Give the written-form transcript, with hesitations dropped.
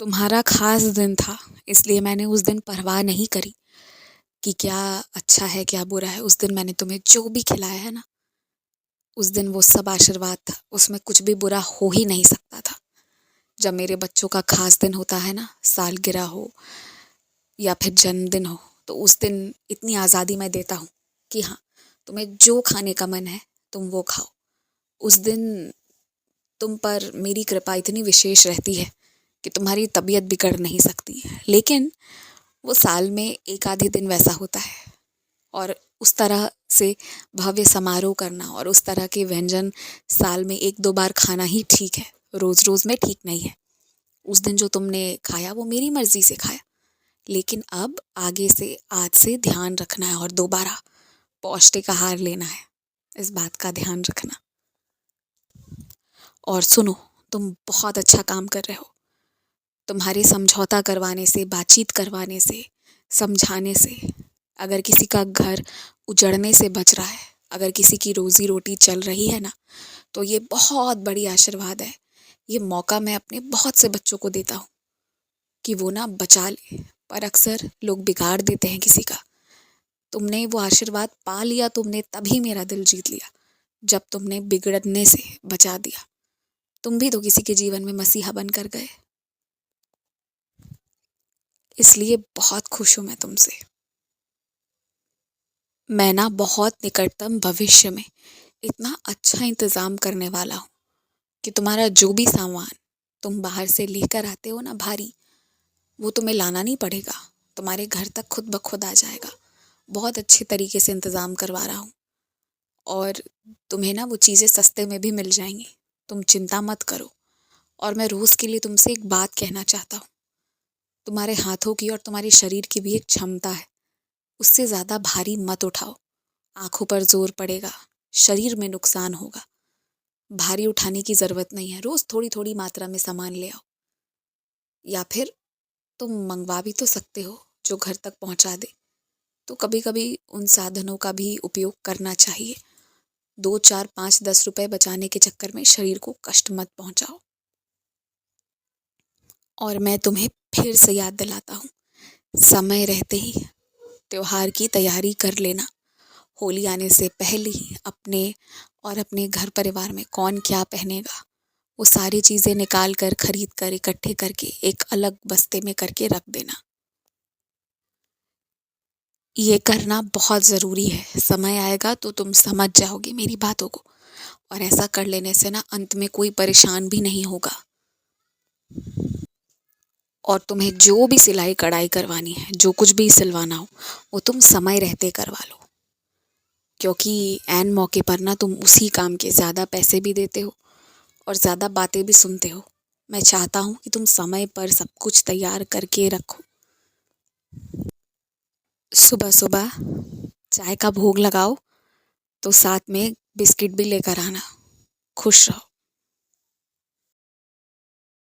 तुम्हारा खास दिन था, इसलिए मैंने उस दिन परवाह नहीं करी कि क्या अच्छा है क्या बुरा है। उस दिन मैंने तुम्हें जो भी खिलाया है ना, उस दिन वो सब आशीर्वाद था, उसमें कुछ भी बुरा हो ही नहीं सकता था। जब मेरे बच्चों का खास दिन होता है ना, सालगिरह हो या फिर जन्मदिन हो, तो उस दिन इतनी आज़ादी मैं देता हूँ कि हाँ, तुम्हें जो खाने का मन है तुम वो खाओ। उस दिन तुम पर मेरी कृपा इतनी विशेष रहती है कि तुम्हारी तबीयत बिगड़ नहीं सकती। लेकिन वो साल में एक आधे दिन वैसा होता है, और उस तरह से भव्य समारोह करना और उस तरह के व्यंजन साल में एक दो बार खाना ही ठीक है, रोज रोज में ठीक नहीं है। उस दिन जो तुमने खाया वो मेरी मर्जी से खाया, लेकिन अब आगे से आज से ध्यान रखना है और दोबारा पौष्टिक आहार लेना है, इस बात का ध्यान रखना। और सुनो, तुम बहुत अच्छा काम कर रहे हो। तुम्हारे समझौता करवाने से, बातचीत करवाने से, समझाने से अगर किसी का घर उजड़ने से बच रहा है, अगर किसी की रोजी रोटी चल रही है ना, तो ये बहुत बड़ी आशीर्वाद है। ये मौका मैं अपने बहुत से बच्चों को देता हूँ कि वो ना बचा ले, पर अक्सर लोग बिगाड़ देते हैं किसी का। तुमने वो आशीर्वाद पा लिया, तुमने तभी मेरा दिल जीत लिया, जब तुमने बिगड़ने से बचा दिया। तुम भी तो किसी के जीवन में मसीहा बनकर गए, इसलिए बहुत खुश हूं मैं तुमसे। मैं ना बहुत निकटतम भविष्य में इतना अच्छा इंतजाम करने वाला हूँ कि तुम्हारा जो भी सामान तुम बाहर से लेकर आते हो ना भारी, वो तुम्हें लाना नहीं पड़ेगा, तुम्हारे घर तक खुद ब खुद आ जाएगा। बहुत अच्छे तरीके से इंतज़ाम करवा रहा हूँ, और तुम्हें ना वो चीज़ें सस्ते में भी मिल जाएंगी, तुम चिंता मत करो। और मैं रोज़ के लिए तुमसे एक बात कहना चाहता हूँ। तुम्हारे हाथों की और तुम्हारे शरीर की भी एक क्षमता है, उससे ज़्यादा भारी मत उठाओ। आंखों पर जोर पड़ेगा, शरीर में नुकसान होगा। भारी उठाने की ज़रूरत नहीं है, रोज़ थोड़ी थोड़ी मात्रा में सामान ले आओ, या फिर तुम मंगवा भी तो सकते हो जो घर तक पहुंचा दे। तो कभी कभी उन साधनों का भी उपयोग करना चाहिए। 2 4 5 10 रुपए बचाने के चक्कर में शरीर को कष्ट मत पहुंचाओ। और मैं तुम्हें फिर से याद दिलाता हूँ, समय रहते ही त्योहार की तैयारी कर लेना। होली आने से पहले ही अपने और अपने घर परिवार में कौन क्या पहनेगा, वो सारी चीज़ें निकाल कर, खरीद कर, इकट्ठे करके एक अलग बस्ते में करके रख देना। ये करना बहुत ज़रूरी है, समय आएगा तो तुम समझ जाओगे मेरी बातों को। और ऐसा कर लेने से ना अंत में कोई परेशान भी नहीं होगा। और तुम्हें जो भी सिलाई कढ़ाई करवानी है, जो कुछ भी सिलवाना हो, वो तुम समय रहते करवा लो, क्योंकि ऐन मौके पर ना तुम उसी काम के ज़्यादा पैसे भी देते हो और ज़्यादा बातें भी सुनते हो। मैं चाहता हूँ कि तुम समय पर सब कुछ तैयार करके रखो। सुबह सुबह चाय का भोग लगाओ, तो साथ में बिस्किट भी लेकर आना। खुश रहो।